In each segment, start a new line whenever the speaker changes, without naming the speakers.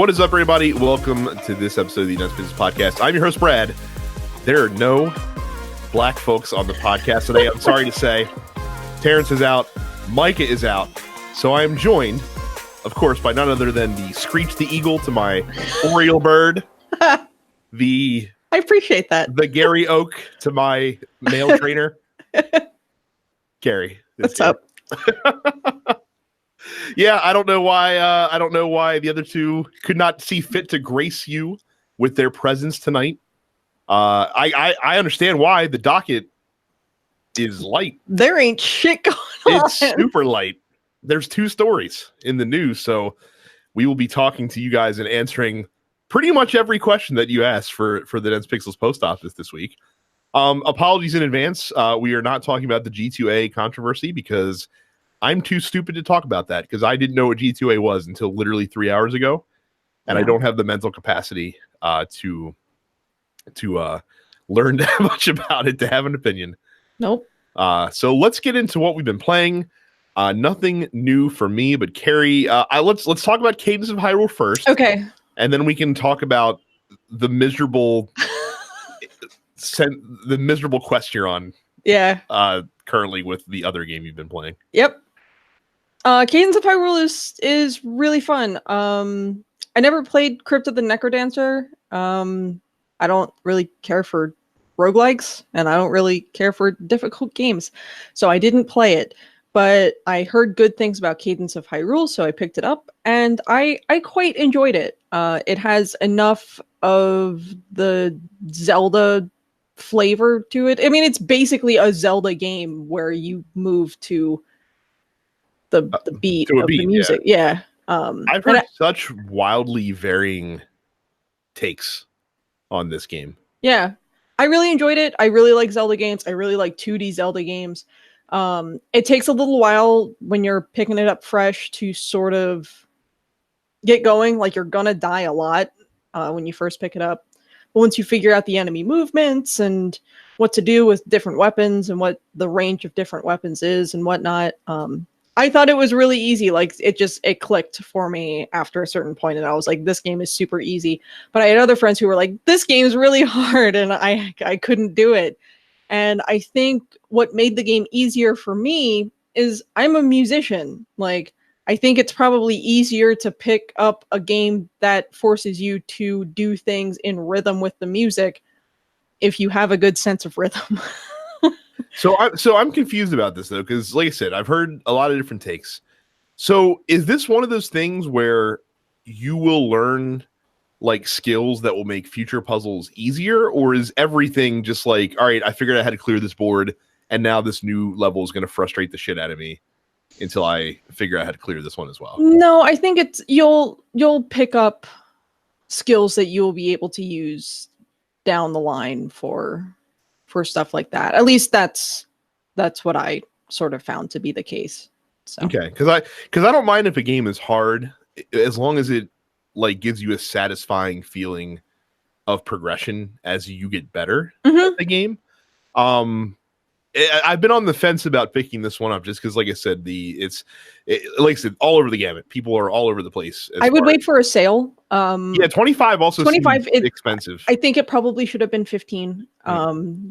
What is up, everybody? Welcome to this episode of the Nuts Business Podcast. I'm your host, Brad. There are no black folks on the podcast today. I'm sorry to say. Terrence is out. Micah is out. So I am joined, of course, by none other than the Screech the Eagle to my Oriole bird. I
appreciate that.
The Gary Oak to my male trainer. Carrie.
What's up?
Yeah, I don't know why the other two could not see fit to grace you with their presence tonight. I understand why. The docket is light.
There ain't shit going on.
It's super light. There's 2 stories in the news, so we will be talking to you guys and answering pretty much every question that you asked for the Dense Pixels post office this week. Apologies in advance. We are not talking about the G2A controversy because I'm too stupid to talk about that because I didn't know what G2A was until literally 3 hours ago, and I don't have the mental capacity to learn that much about it to have an opinion.
Nope.
So let's get into what we've been playing. Nothing new for me, but Carrie, let's talk about Cadence of Hyrule first.
Okay.
And then we can talk about the miserable quest you're on.
Yeah.
Currently with the other game you've been playing.
Yep. Cadence of Hyrule is really fun. I never played Crypt of the Necrodancer. I don't really care for roguelikes, and I don't really care for difficult games, so I didn't play it. But I heard good things about Cadence of Hyrule, so I picked it up, and I quite enjoyed it. It has enough of the Zelda flavor to it. I mean, it's basically a Zelda game where you move to the beat of the music. Yeah.
I've heard such wildly varying takes on this game.
Yeah. I really enjoyed it. I really like Zelda games. I really like 2D Zelda games. It takes a little while when you're picking it up fresh to sort of get going. Like, you're gonna die a lot when you first pick it up. But once you figure out the enemy movements and what to do with different weapons and what the range of different weapons is and whatnot, I thought it was really easy. Like, it clicked for me after a certain point, and I was like, this game is super easy. But I had other friends who were like, this game's really hard, and I couldn't do it. And I think what made the game easier for me is I'm a musician. Like, I think it's probably easier to pick up a game that forces you to do things in rhythm with the music if you have a good sense of rhythm.
So I'm confused about this, though, because like I said, I've heard a lot of different takes. So is this one of those things where you will learn like skills that will make future puzzles easier, or is everything just like, all right, I figured out how to clear this board, and now this new level is going to frustrate the shit out of me until I figure out how to clear this one as well?
No, I think it's you'll pick up skills that you'll be able to use down the line for stuff like that. At least that's what I sort of found to be the case. So. Okay,
because I don't mind if a game is hard as long as it like gives you a satisfying feeling of progression as you get better at the game. I've been on the fence about picking this one up just because, like I said, like I said, all over the gamut. People are all over the place.
I would wait for a sale.
Yeah, 25 also 25 seems expensive.
I think it probably should have been 15.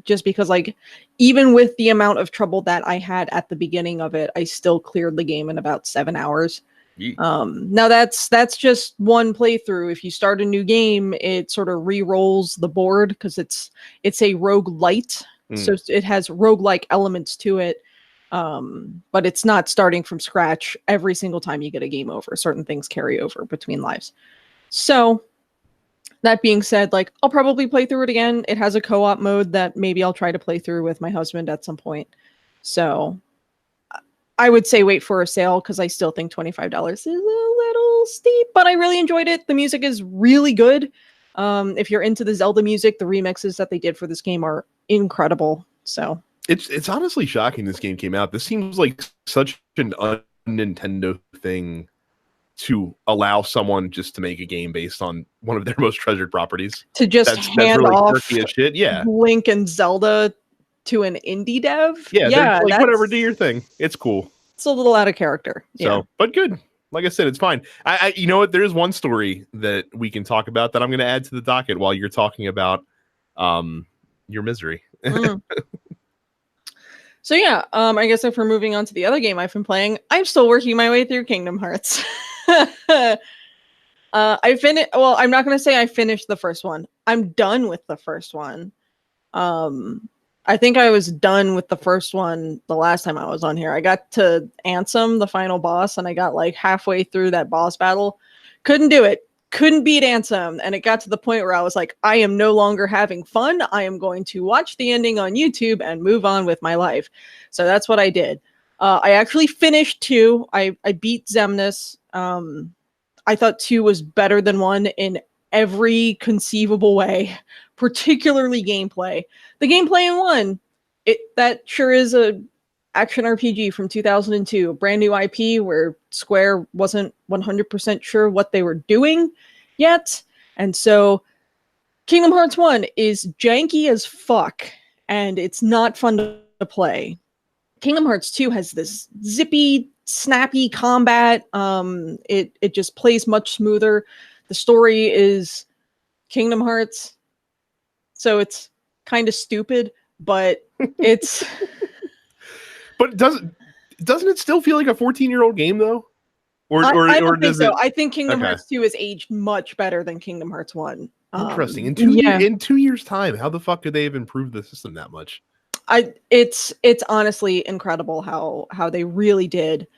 Just because, like, even with the amount of trouble that I had at the beginning of it, I still cleared the game in about 7 hours. Now that's just one playthrough. If you start a new game, it sort of re-rolls the board because it's a roguelite. So it has roguelike elements to it, but it's not starting from scratch every single time you get a game over. Certain things carry over between lives. So that being said, like, I'll probably play through it again. It has a co-op mode that maybe I'll try to play through with my husband at some point. So I would say wait for a sale because I still think $25 is a little steep, but I really enjoyed it. The music is really good. If you're into the Zelda music, the remixes that they did for this game are incredible. So
it's honestly shocking this game came out. This seems like such an un-Nintendo thing to allow someone just to make a game based on one of their most treasured properties.
To just hand
really
off
shit. Yeah.
Link and Zelda to an indie dev.
Yeah, like, whatever, do your thing. It's cool.
It's a little out of character.
So, but good. Like I said, it's fine. You know what? There is one story that we can talk about that I'm going to add to the docket while you're talking about your misery.
So yeah, I guess if we're moving on to the other game I've been playing, I'm still working my way through Kingdom Hearts. I finished. Well, I'm not going to say I finished the first one. I'm done with the first one. I think I was done with the first one the last time I was on here. I got to Ansem, the final boss, and I got like halfway through that boss battle. Couldn't do it. Couldn't beat Ansem. And it got to the point where I was like, I am no longer having fun. I am going to watch the ending on YouTube and move on with my life. So that's what I did. I actually finished 2. I beat Xemnas. I thought 2 was better than 1 in every conceivable way, particularly gameplay. The gameplay in 1, that sure is a action RPG from 2002, a brand new IP where Square wasn't 100% sure what they were doing yet. And so Kingdom Hearts 1 is janky as fuck, and it's not fun to play. Kingdom Hearts 2 has this zippy, snappy combat. It just plays much smoother. The story is Kingdom Hearts, so it's kind of stupid, but it's.
But doesn't it still feel like a 14-year-old game though?
I don't think so. I think Kingdom Hearts 2 is aged much better than Kingdom Hearts 1.
Interesting. In 2 years' time, how the fuck could they have improved the system that much?
It's honestly incredible how they really did.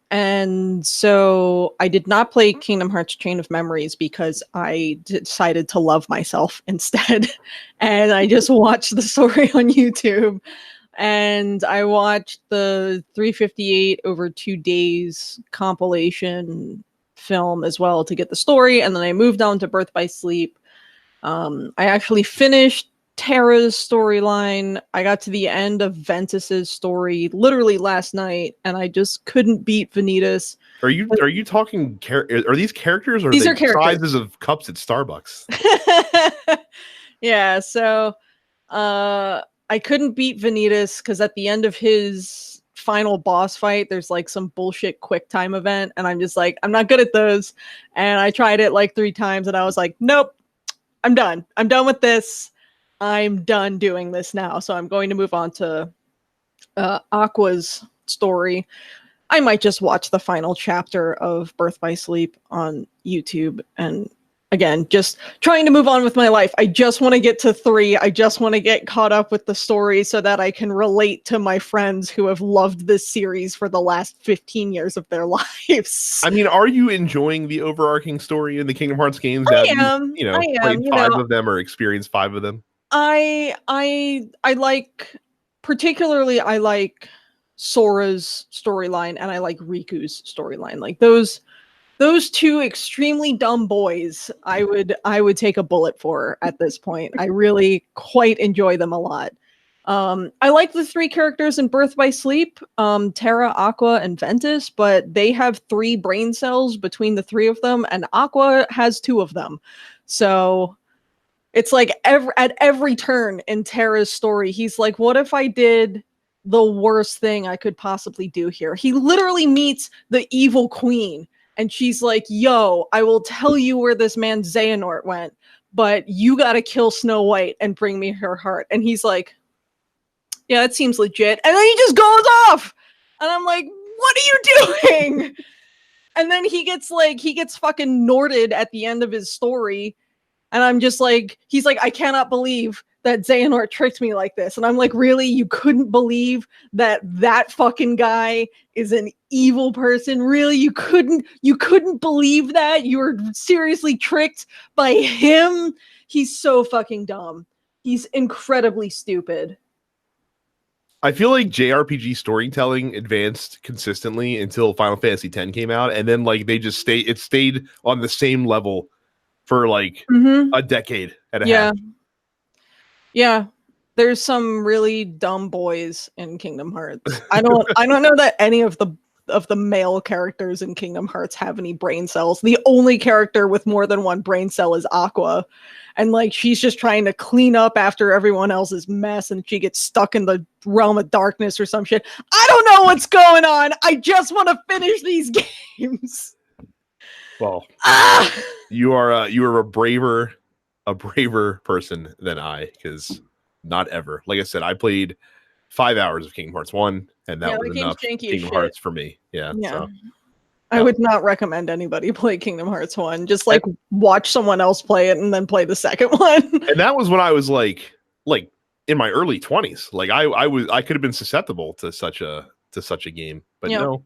And so I did not play Kingdom Hearts Chain of Memories because I decided to love myself instead. And I just watched the story on YouTube. And I watched the 358 over 2 days compilation film as well to get the story. And then I moved on to Birth by Sleep. I actually finished Terra's storyline. I got to the end of Ventus's story literally last night, and I just couldn't beat Vanitas.
Are you talking? Are these characters, or
these
are
are characters.
Sizes of cups at Starbucks?
Yeah. So, I couldn't beat Vanitas because at the end of his final boss fight, there's like some bullshit quick time event, and I'm just like, I'm not good at those. And I tried it like 3 times, and I was like, nope, I'm done. I'm done with this. I'm done doing this now. So I'm going to move on to Aqua's story. I might just watch the final chapter of Birth by Sleep on YouTube. And again, just trying to move on with my life. I just want to get to 3. I just want to get caught up with the story so that I can relate to my friends who have loved this series for the last 15 years of their lives.
I mean, are you enjoying the overarching story in the Kingdom Hearts games?
I am.
Played 5 of them or experienced 5 of them?
I like, particularly I like Sora's storyline and I like Riku's storyline. Like those 2 extremely dumb boys, I would take a bullet for at this point. I really quite enjoy them a lot. I like the 3 characters in Birth by Sleep, Terra, Aqua, and Ventus, but they have 3 brain cells between the 3 of them, and Aqua has 2 of them. So it's like at every turn in Terra's story, he's like, what if I did the worst thing I could possibly do here? He literally meets the evil queen, and she's like, yo, I will tell you where this man Xehanort went, but you gotta kill Snow White and bring me her heart. And he's like, yeah, that seems legit. And then he just goes off. And I'm like, what are you doing? And then he gets fucking Norted at the end of his story. And I'm just like, he's like, I cannot believe that Xehanort tricked me like this. And I'm like, really? You couldn't believe that fucking guy is an evil person? Really? You couldn't believe that? You were seriously tricked by him? He's so fucking dumb. He's incredibly stupid.
I feel like JRPG storytelling advanced consistently until Final Fantasy X came out, and then like they just stayed on the same level for like a decade and a half.
Yeah. There's some really dumb boys in Kingdom Hearts. I don't know that any of the of the male characters in Kingdom Hearts have any brain cells. The only character with more than one brain cell is Aqua. And like she's just trying to clean up after everyone else's mess, and she gets stuck in the realm of darkness or some shit. I don't know what's going on. I just want to finish these games.
Well, you are a braver person than I, because not ever. Like I said, I played 5 hours of Kingdom Hearts 1, and that was enough Kingdom Hearts for me. Yeah. So.
I would not recommend anybody play Kingdom Hearts 1. Just like watch someone else play it and then play the second one.
And that was when I was like in my early 20s. Like I could have been susceptible to such a game, but no,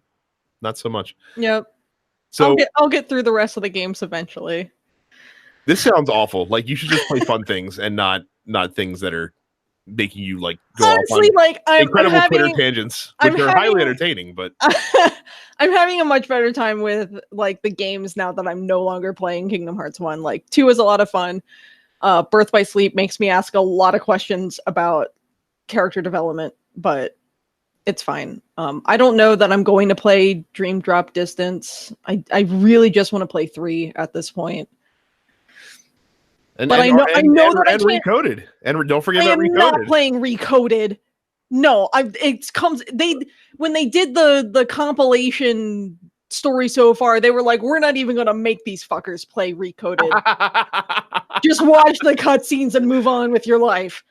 not so much.
Yep.
So
I'll get through the rest of the games eventually.
This sounds awful. Like you should just play fun things and not things that are making you like go
honestly,
off on
like
incredible Twitter tangents, which are highly entertaining. But
I'm having a much better time with like the games now that I'm no longer playing Kingdom Hearts 1. Like 2 is a lot of fun. Birth by Sleep makes me ask a lot of questions about character development, but it's fine. I don't know that I'm going to play Dream Drop Distance. I really just want to play 3 at this point.
But I know that I can't. Recoded, and don't forget about Recoded. I am not
playing Recoded. No, when they did the compilation story so far, they were like, we're not even gonna make these fuckers play Recoded. Just watch the cutscenes and move on with your life.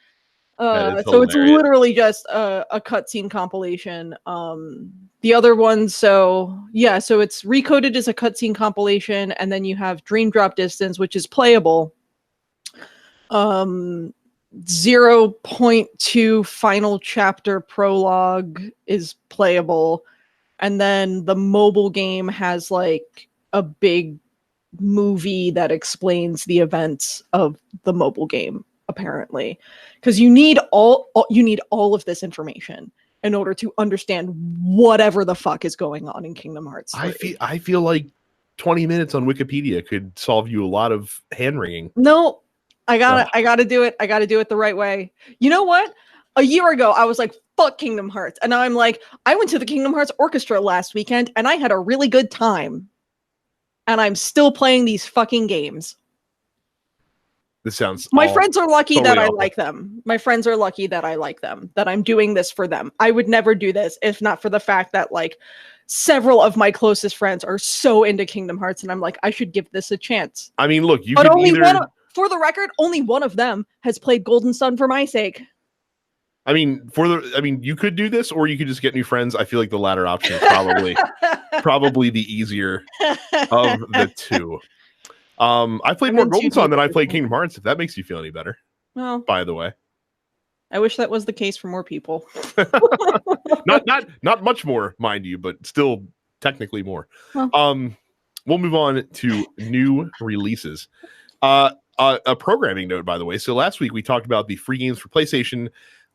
So it's literally just a cutscene compilation. The other ones, so it's Recoded is a cutscene compilation, and then you have Dream Drop Distance, which is playable. 0.2 final chapter prologue is playable, and then the mobile game has like a big movie that explains the events of the mobile game, apparently, because you need all of this information in order to understand whatever the fuck is going on in Kingdom Hearts 3.
I feel like 20 minutes on Wikipedia could solve you a lot of hand wringing.
No, I gotta do it. I gotta do it the right way. You know what? A year ago, I was like, fuck Kingdom Hearts. And now I'm like, I went to the Kingdom Hearts Orchestra last weekend and I had a really good time. And I'm still playing these fucking games.
This sounds
My friends are lucky that I like them. My friends are lucky that I like them, that I'm doing this for them. I would never do this if not for the fact that like several of my closest friends are so into Kingdom Hearts, and I'm like, I should give this a chance.
I mean, look,
for the record, only one of them has played Golden Sun for my sake.
I mean, you could do this, or you could just get new friends. I feel like the latter option is probably the easier of the two. I played more Golden Sun than I played Kingdom Hearts, if that makes you feel any better. Well, by the way.
I wish that was the case for more people.
not much more, mind you, but still technically more. Well. We'll move on to new releases. A programming note, by the way. So last week we talked about the free games for PlayStation.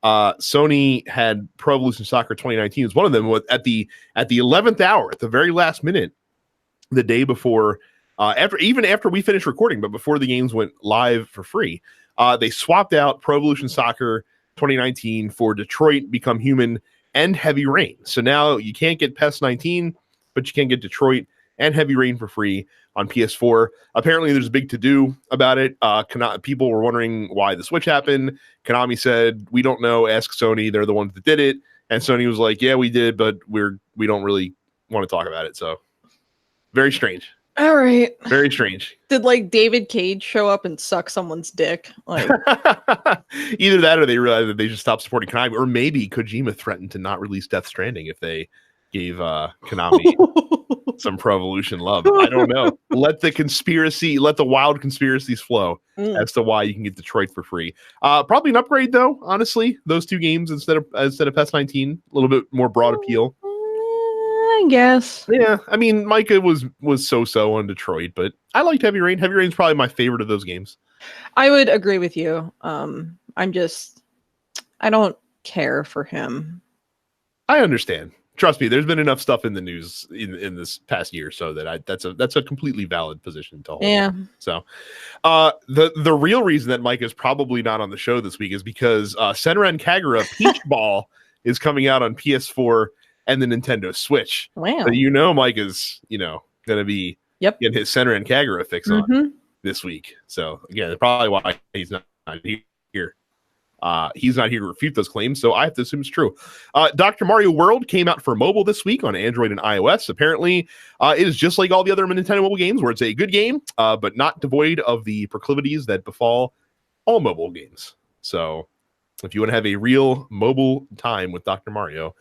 Sony had Pro Evolution Soccer 2019 as one of them. At the 11th hour, at the very last minute, the day before, after we finished recording, but before the games went live for free, they swapped out Pro Evolution Soccer 2019 for Detroit Become Human and Heavy Rain. So now you can't get PES 19, but you can get Detroit and Heavy Rain for free on PS4. Apparently, there's a big to-do about it. People were wondering why the switch happened. Konami said, we don't know, ask Sony. They're the ones that did it. And Sony was like, yeah, we did, but we don't really want to talk about it. So, very strange.
All right.
Very strange.
Did like David Cage show up and suck someone's dick? Like
either that or they realized that they just stopped supporting Konami, or maybe Kojima threatened to not release Death Stranding if they gave Konami some Pro Evolution love. I don't know. Let the wild conspiracies flow as to why you can get Detroit for free. Probably an upgrade though, honestly. Those two games instead of PES 19, a little bit more broad appeal.
I guess.
Yeah, I mean, Micah was so on Detroit, but I liked Heavy Rain. Heavy Rain's probably my favorite of those games.
I would agree with you. I don't care for him.
I understand. Trust me, there's been enough stuff in the news in this past year, so that that's a completely valid position to hold.
Yeah.
So, the real reason that Mike is probably not on the show this week is because Senran Kagura Peach Ball is coming out on PS4 and the Nintendo Switch.
Wow.
So Mike is going to be getting his Senra and Kagura fix on this week. So again, probably why he's not here. He's not here to refute those claims, so I have to assume it's true. Dr. Mario World came out for mobile this week on Android and iOS. Apparently, it is just like all the other Nintendo mobile games, where it's a good game, but not devoid of the proclivities that befall all mobile games. So if you want to have a real mobile time with Dr. Mario,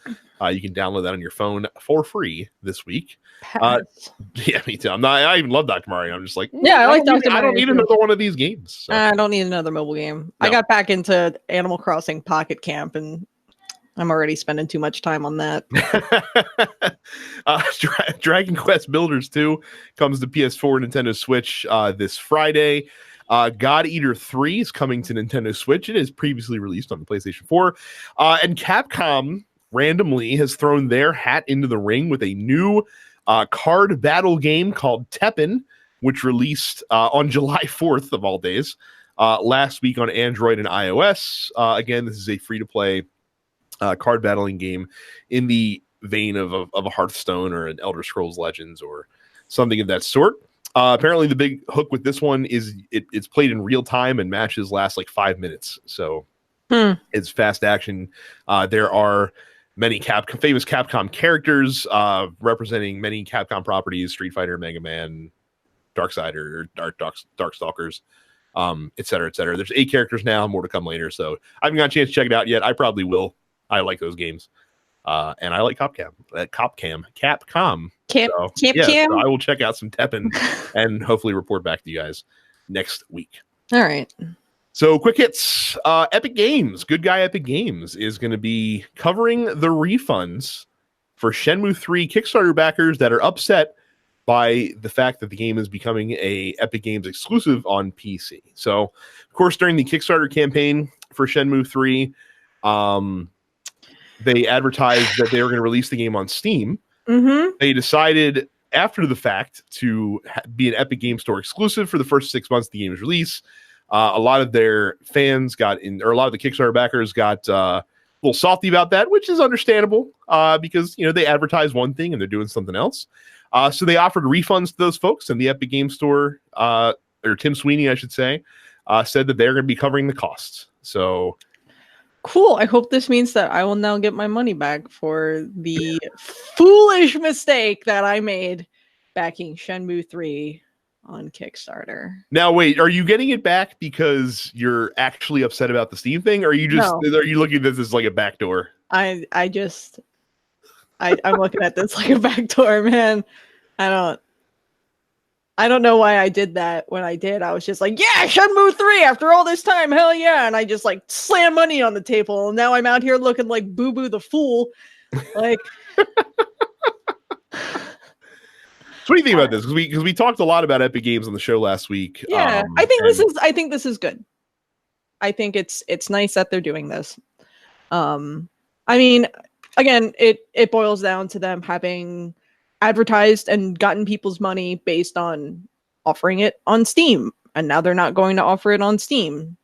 you can download that on your phone for free this week. Yeah, me too. I even love Dr. Mario. I'm just like,
I like Dr. Mario.
I don't need another one of these games. So.
I don't need another mobile game. No. I got back into Animal Crossing Pocket Camp, and I'm already spending too much time on that.
Dragon Quest Builders 2 comes to PS4 Nintendo Switch this Friday. God Eater 3 is coming to Nintendo Switch. It is previously released on the PlayStation 4. And Capcom randomly has thrown their hat into the ring with a new card battle game called Teppen, which released on July 4th of all days, last week on Android and iOS. Again, this is a free-to-play card battling game in the vein of a Hearthstone or an Elder Scrolls Legends or something of that sort. Apparently, the big hook with this one is it's played in real time and matches last like 5 minutes. So it's fast action. There are many famous Capcom characters representing many Capcom properties: Street Fighter, Mega Man, Darksider, Darkstalkers, et cetera, et cetera. There's 8 characters now, more to come later. So I haven't got a chance to check it out yet. I probably will. I like those games. And I like Capcom. So I will check out some Teppen and hopefully report back to you guys next week.
All right.
So quick hits. Epic Games, good guy Epic Games, is going to be covering the refunds for Shenmue III Kickstarter backers that are upset by the fact that the game is becoming a Epic Games exclusive on PC. So, of course, during the Kickstarter campaign for Shenmue 3, they advertised that they were going to release the game on Steam. They decided after the fact to be an Epic Game Store exclusive for the first 6 months of the game's release. A lot of their fans a lot of the Kickstarter backers got a little salty about that, which is understandable because they advertise one thing and they're doing something else. So they offered refunds to those folks, and the Epic Game Store, or Tim Sweeney, I should say, said that they're going to be covering the costs. So.
Cool. I hope this means that I will now get my money back for the foolish mistake that I made backing Shenmue 3 on Kickstarter.
Now, wait, are you getting it back because you're actually upset about the Steam thing, or are you looking at this as like a backdoor?
I'm looking at this like a backdoor, man. I don't know why I did that. When I did, I was just like, yeah, Shenmue 3 after all this time, hell yeah. And I just like slam money on the table. And now I'm out here looking like Boo Boo the Fool. Like,
so what do you think about this? Because we talked a lot about Epic Games on the show last week.
Yeah, I think this is good. I think it's nice that they're doing this. I mean, again, it boils down to them having advertised and gotten people's money based on offering it on Steam, and now they're not going to offer it on Steam.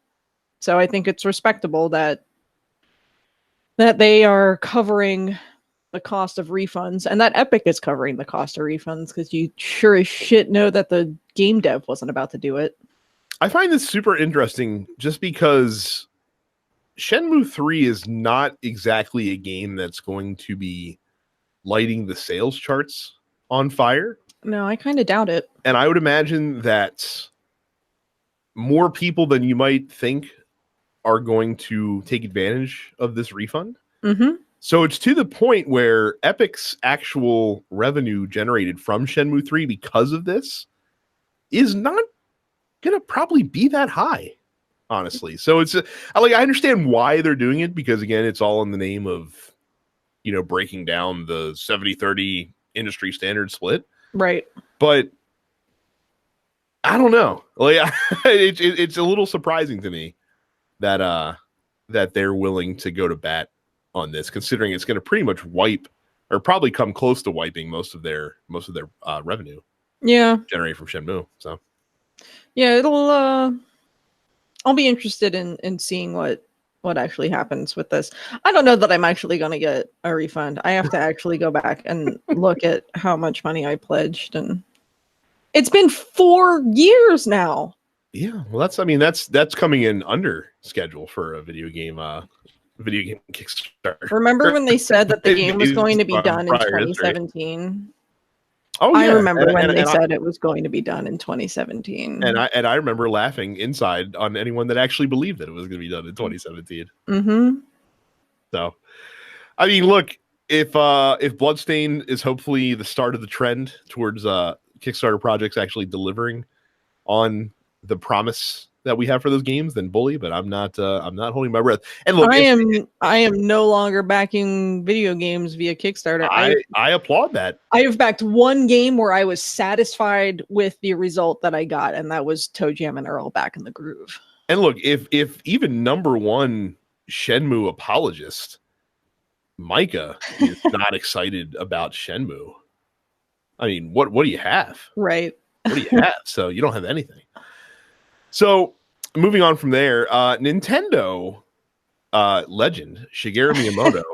So I think it's respectable that they are covering the cost of refunds, and that Epic is covering the cost of refunds, because you sure as shit know that the game dev wasn't about to do it.
I find this super interesting just because Shenmue 3 is not exactly a game that's going to be lighting the sales charts on fire.
No, I kind of doubt it.
And I would imagine that more people than you might think are going to take advantage of this refund. So it's to the point where Epic's actual revenue generated from Shenmue 3 because of this is not going to probably be that high, honestly. So it's I understand why they're doing it, because again, it's all in the name of breaking down the 70-30 industry standard split.
Right.
But I don't know. It's a little surprising to me that they're willing to go to bat on this, considering it's going to pretty much wipe, or probably come close to wiping, most of their revenue.
Yeah.
Generated from Shenmue. So
yeah, it'll I'll be interested in seeing what what actually happens with this. I don't know that I'm actually going to get a refund. I have to actually go back and look at how much money I pledged, and it's been 4 years now.
Yeah, well, that's coming in under schedule for a video game Kickstarter.
Remember when they said that the game was going to be done in 2017?
Oh yeah,
I remember when they said it was going to be done in 2017.
And I remember laughing inside on anyone that actually believed that it was going to be done in 2017.
Mm-hmm.
So, I mean, look, if Bloodstain is hopefully the start of the trend towards Kickstarter projects actually delivering on the promise that we have for those games, then bully. But I'm not holding my breath. And look,
I am no longer backing video games via Kickstarter.
I applaud that.
I have backed one game where I was satisfied with the result that I got, and that was Toe Jam and Earl Back in the Groove.
And look, if even #1 Shenmue apologist Micah is not excited about Shenmue, I mean, what do you have?
Right.
What do you have? So you don't have anything. So moving on from there, Nintendo legend Shigeru Miyamoto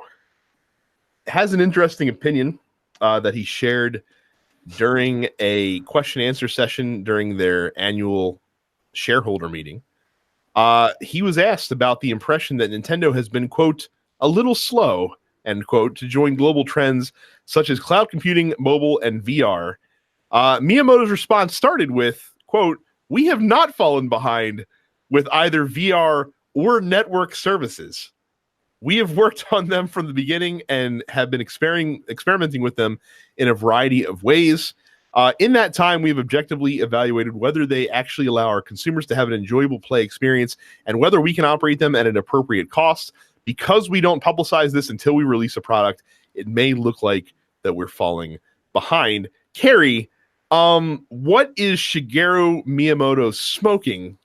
has an interesting opinion that he shared during a question and answer session during their annual shareholder meeting. He was asked about the impression that Nintendo has been, quote, a little slow, end quote, to join global trends such as cloud computing, mobile, and VR. Miyamoto's response started with, quote, we have not fallen behind with either VR or network services. We have worked on them from the beginning and have been experimenting with them in a variety of ways. In that time, we've objectively evaluated whether they actually allow our consumers to have an enjoyable play experience and whether we can operate them at an appropriate cost. Because we don't publicize this until we release a product, it may look like that we're falling behind. Carrie, what is Shigeru Miyamoto smoking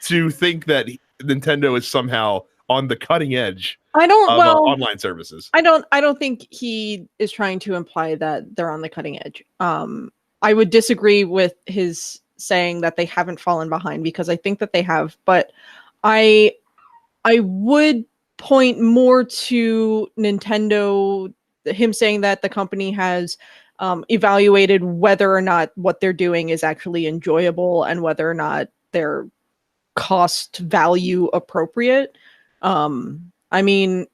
to think that Nintendo is somehow on the cutting edge of online services?
I don't think he is trying to imply that they're on the cutting edge. I would disagree with his saying that they haven't fallen behind, because I think that they have, but I would point more to Nintendo, him saying that the company has evaluated whether or not what they're doing is actually enjoyable and whether or not they're cost value appropriate. I mean,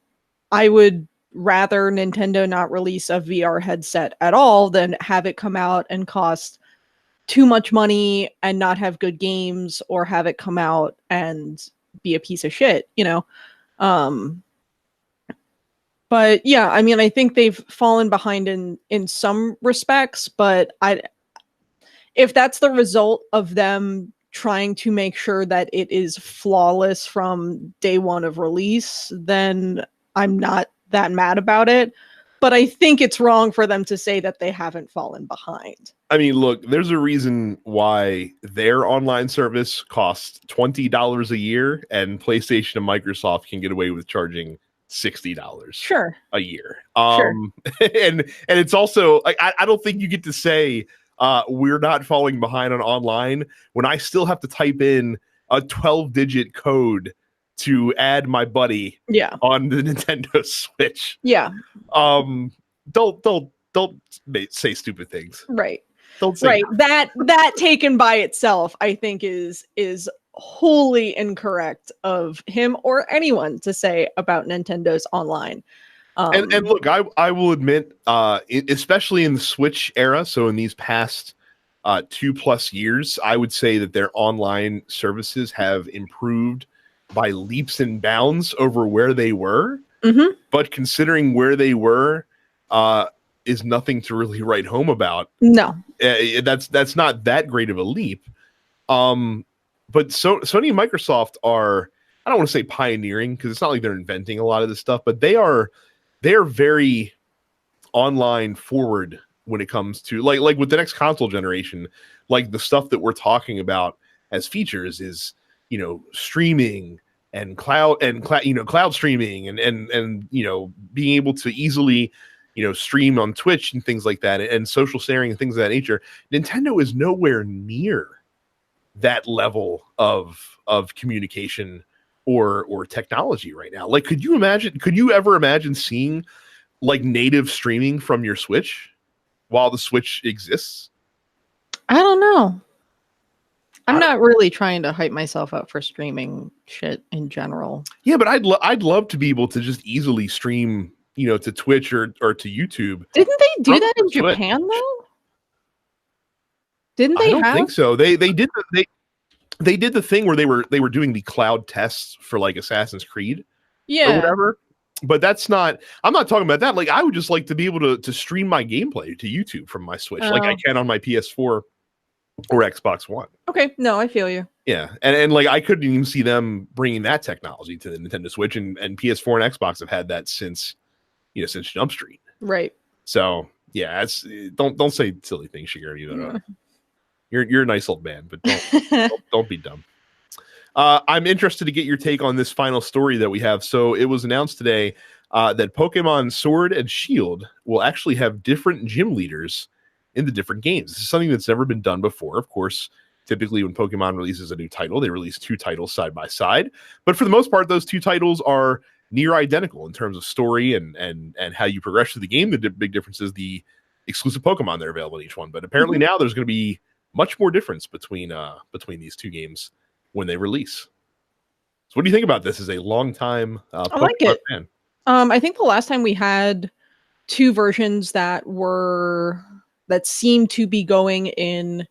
I would rather Nintendo not release a VR headset at all than have it come out and cost too much money and not have good games, or have it come out and be a piece of shit, you know? But yeah, I mean, I think they've fallen behind in some respects, but if that's the result of them trying to make sure that it is flawless from day one of release, then I'm not that mad about it. But I think it's wrong for them to say that they haven't fallen behind.
I mean, look, there's a reason why their online service costs $20 a year and PlayStation and Microsoft can get away with charging $60 a year. And it's also like, I don't think you get to say we're not falling behind on online when I still have to type in a 12-digit code to add my buddy on the Nintendo Switch. Don't say stupid things.
Right.
Don't say
that taken by itself, I think is wholly incorrect of him or anyone to say about Nintendo's online.
And look, I will admit, especially in the Switch era, so in these past 2+ years, I would say that their online services have improved by leaps and bounds over where they were.
Mm-hmm.
But considering where they were is nothing to really write home about.
No.
That's not that great of a leap. But Sony and Microsoft are, I don't want to say pioneering, because it's not like they're inventing a lot of this stuff, but they're very online forward when it comes to like with the next console generation. Like the stuff that we're talking about as features is, you know, streaming and cloud streaming and you know, being able to easily, you know, stream on Twitch and things like that, and social sharing and things of that nature. Nintendo is nowhere near that level of communication or technology right now. Like, could you ever imagine seeing like native streaming from your Switch while the Switch exists?
I don't know. I'm not really trying to hype myself up for streaming shit in general.
Yeah, but I'd love to be able to just easily stream, to Twitch or to YouTube.
Didn't they do that in Japan though? Didn't they?
I don't think so. They did the thing where they were doing the cloud tests for like Assassin's Creed, or whatever. But I'm not talking about that. Like, I would just like to be able to stream my gameplay to YouTube from my Switch, like I can on my PS4 or Xbox One.
Okay, no, I feel you.
Yeah, and like I couldn't even see them bringing that technology to the Nintendo Switch, and PS4 and Xbox have had that since Jump Street.
Right.
So yeah, don't say silly things, Shigeru. You're a nice old man, but don't be dumb. I'm interested to get your take on this final story that we have. So it was announced today that Pokemon Sword and Shield will actually have different gym leaders in the different games. This is something that's never been done before. Of course, typically when Pokemon releases a new title, they release 2 titles side by side. But for the most part, those 2 titles are near identical in terms of story and how you progress through the game. The big difference is the exclusive Pokemon that are available in each one. But apparently now there's going to be much more difference between these 2 games when they release. So what do you think about this as a long-time
I like it.
fan?
I think the last time we had 2 versions that seemed to be going in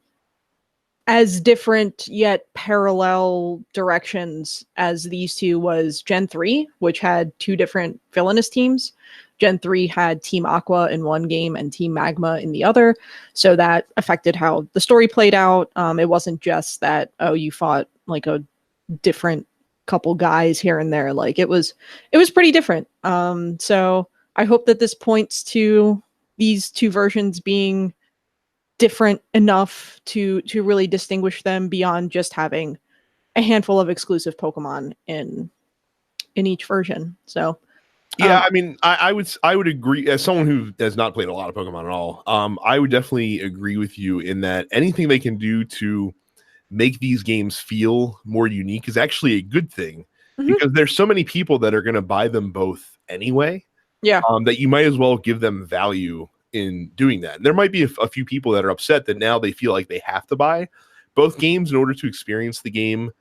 as different yet parallel directions as these 2 was Gen 3, which had 2 different villainous teams. Gen 3 had Team Aqua in one game and Team Magma in the other. So that affected how the story played out. It wasn't just that, you fought like a different couple guys here and there. Like it was pretty different. So I hope that this points to these 2 versions being different enough to really distinguish them beyond just having a handful of exclusive Pokemon in each version. So
yeah, I mean, I would agree, as someone who has not played a lot of Pokemon at all. I would definitely agree with you in that anything they can do to make these games feel more unique is actually a good thing, because there's so many people that are going to buy them both anyway.
Yeah,
that you might as well give them value in doing that. And there might be a few people that are upset that now they feel like they have to buy both games in order to experience the game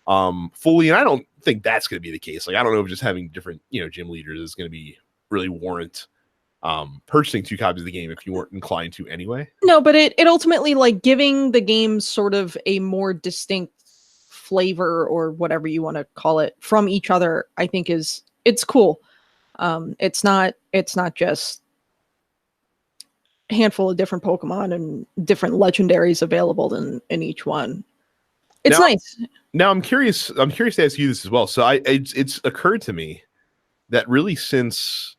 fully. And I don't think that's going to be the case. Like, I don't know if just having different, gym leaders is going to be really warrant purchasing 2 copies of the game if you weren't inclined to anyway.
No, but it ultimately, like, giving the game sort of a more distinct flavor or whatever you want to call it from each other, I think it's cool. It's not just a handful of different Pokemon and different legendaries available in each one. It's nice.
Now I'm curious to ask you this as well. So it's occurred to me that really since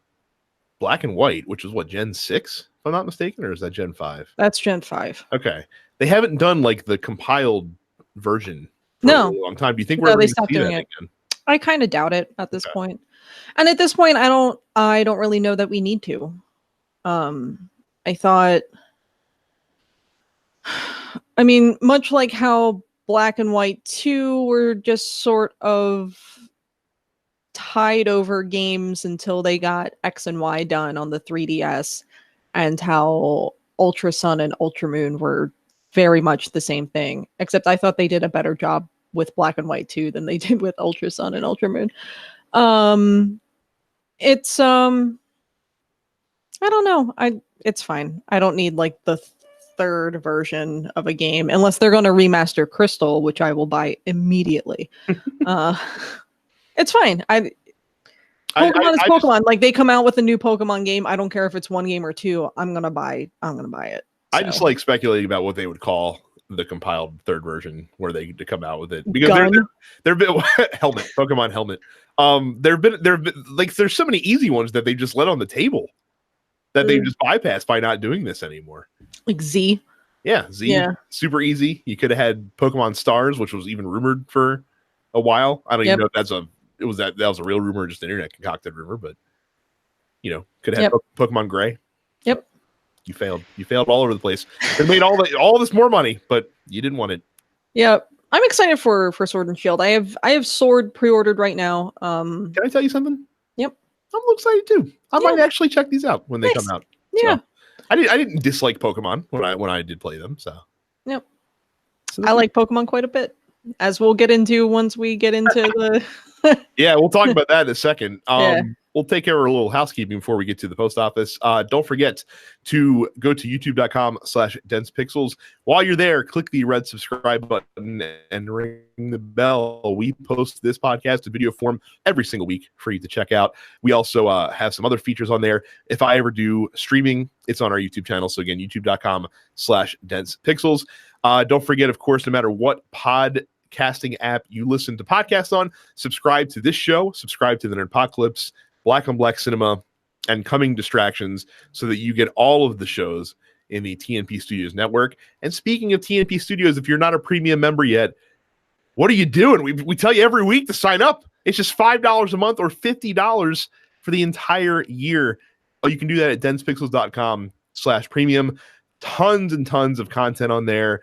Black and White, which was what, Gen 6, if I'm not mistaken, or is that Gen 5?
That's Gen 5.
Okay. They haven't done like the compiled version for a really long time. Do you think we're ever going to see that again?
I kind of doubt it at this point. And at this point, I don't really know that we need to. I thought, I mean, much like how Black and White 2 were just sort of tied over games until they got X and Y done on the 3DS, and how Ultra Sun and Ultra Moon were very much the same thing, except I thought they did a better job with Black and White 2 than they did with Ultra Sun and Ultra Moon. It's I don't know. It's fine. I don't need like the 3rd version of a game unless they're going to remaster Crystal, which I will buy immediately. It's fine. Pokemon is Pokemon. Like, they come out with a new Pokemon game, I don't care if it's 1 game or 2. I'm gonna buy it. So. I
just like speculating about what they would call the compiled 3rd version where they to come out with it, because there've been helmet, Pokemon helmet. There've been like, there's so many easy ones that they just let on the table that they just bypassed by not doing this anymore.
Like Z.
Yeah, Z. Yeah. Super easy. You could have had Pokemon Stars, which was even rumored for a while. I don't even know if that was a real rumor, or just an internet concocted rumor, but could have had Pokemon Gray.
Yep.
You failed all over the place. They made all this more money, but you didn't want it.
Yep. I'm excited for Sword and Shield. I have Sword pre-ordered right now.
Can I tell you something?
Yep.
I'm a little excited too. I might actually check these out when they
Nice.
come out.
Yeah.
So, I didn't dislike Pokemon when I did play them. So.
Yep.
So
I like Pokemon quite a bit, as we'll get into once we get into the.
Yeah, we'll talk about that in a second.
Yeah.
We'll take care of a little housekeeping before we get to the post office. Don't forget to go to youtube.com/densepixels. While you're there, click the red subscribe button and ring the bell. We post this podcast in video form every single week for you to check out. We also have some other features on there. If I ever do streaming, it's on our YouTube channel. So again, youtube.com/densepixels. Don't forget, of course, no matter what podcasting app you listen to podcasts on, subscribe to this show, subscribe to the Nerdpocalypse, Black on Black Cinema, and Coming Distractions so that you get all of the shows in the TNP Studios network. And speaking of TNP Studios, if you're not a premium member yet, what are you doing? We tell you every week to sign up. It's just $5 a month or $50 for the entire year. You can do that at densepixels.com/premium. Tons and tons of content on there.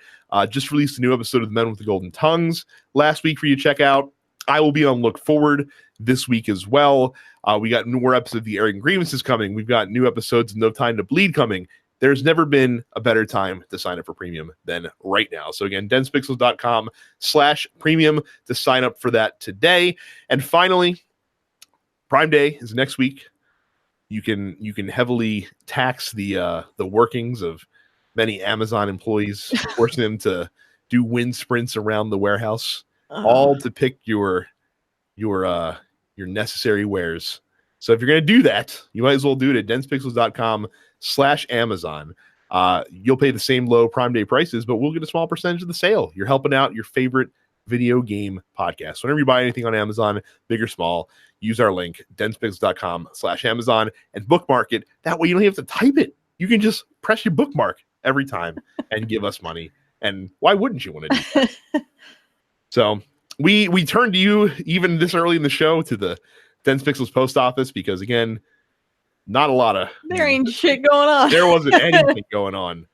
Just released a new episode of The Men with the Golden Tongues last week for you to check out. I will be on Look Forward this week as well. We got more episodes of The Arrogant Grievances coming. We've got new episodes of No Time to Bleed coming. There's never been a better time to sign up for premium than right now. So again, densepixels.com/premium to sign up for that today. And finally, Prime Day is next week. You can heavily tax the workings of many Amazon employees, forcing them to do wind sprints around the warehouse, all to pick your necessary wares. So if you're going to do that, you might as well do it at densepixels.com/Amazon. You'll pay the same low Prime Day prices, but we'll get a small percentage of the sale. You're helping out your favorite video game podcast. Whenever you buy anything on Amazon, big or small, use our link, densepixels.com/Amazon, and bookmark it. That way you don't have to type it. You can just press your bookmark every time and give us money. And why wouldn't you want to do that? So we turn to you even this early in the show to the Dense Pixels post office because, again, not a lot of...
There ain't shit going on.
There wasn't anything going on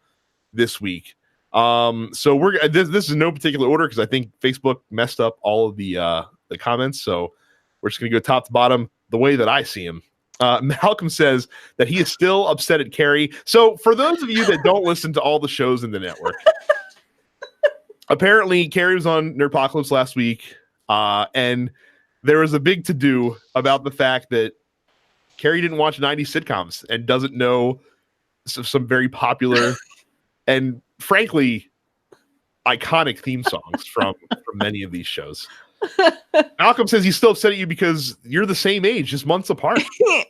this week. So we're this is in no particular order because I think Facebook messed up all of the comments. So we're just going to go top to bottom the way that I see him. Malcolm says that he is still upset at Carrie. So for those of you that don't listen to all the shows in the network, apparently Carrie was on Nerdpocalypse last week, and there was a big to-do about the fact that Carrie didn't watch 90s sitcoms and doesn't know some very popular and frankly iconic theme songs from many of these shows. Malcolm says he's still upset at you because you're the same age, just months apart.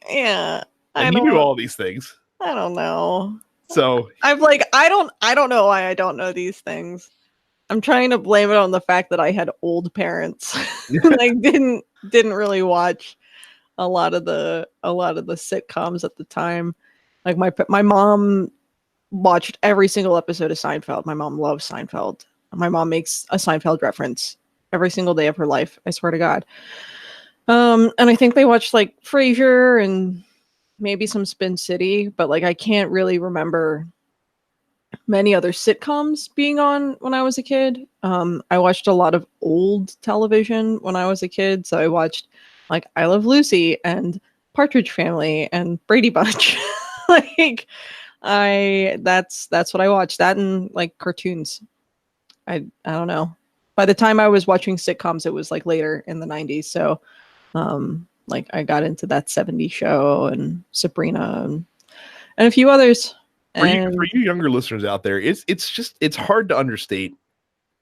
Yeah,
and you knew all these things.
I don't know.
So
I'm like, I don't know why I don't know these things. I'm trying to blame it on the fact that I had old parents. Like didn't really watch a lot of the sitcoms at the time. Like my mom watched every single episode of Seinfeld. My mom loves Seinfeld. My mom makes a Seinfeld reference every single day of her life. I swear to God. And I think they watched like Frasier and maybe some Spin City, but like I can't really remember many other sitcoms being on when I was a kid. I watched a lot of old television when I was a kid. So I watched like I Love Lucy and Partridge Family and Brady Bunch. Like that's what I watched. That and like cartoons. I don't know. By the time I was watching sitcoms, it was like later in the 90s. So like I got into that 70s show and Sabrina and a few others.
For you younger listeners out there, it's hard to understate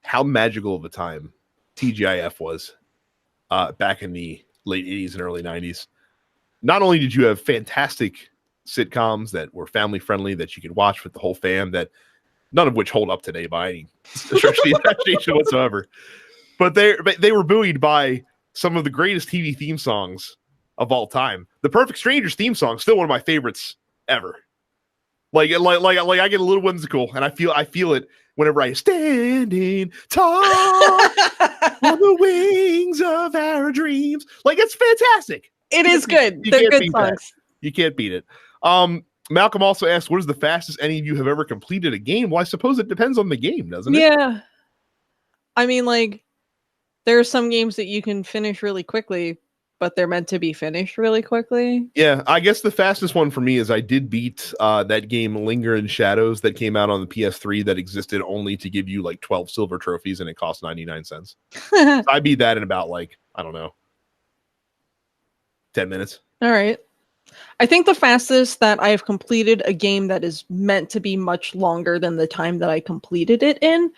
how magical of a time TGIF was back in the late 80s and early 90s. Not only did you have fantastic sitcoms that were family friendly that you could watch with the whole fam, that none of which hold up today by any stretch of the imagination whatsoever, but they were buoyed by some of the greatest TV theme songs of all time. The Perfect Strangers theme song is still one of my favorites ever. Like I get a little whimsical, and I feel it whenever I standing tall on the wings of our dreams. Like it's fantastic.
It is good. They're good songs.
You can't beat it. Malcolm also asked, what is the fastest any of you have ever completed a game? Well, I suppose it depends on the game, doesn't it?
Yeah. I mean, like, there are some games that you can finish really quickly, but they're meant to be finished really quickly.
Yeah, I guess the fastest one for me is I did beat that game Linger in Shadows that came out on the PS3 that existed only to give you like 12 silver trophies and it cost 99 cents. So I beat that in about like, I don't know, 10 minutes.
All right. I think the fastest that I've completed a game that is meant to be much longer than the time that I completed it in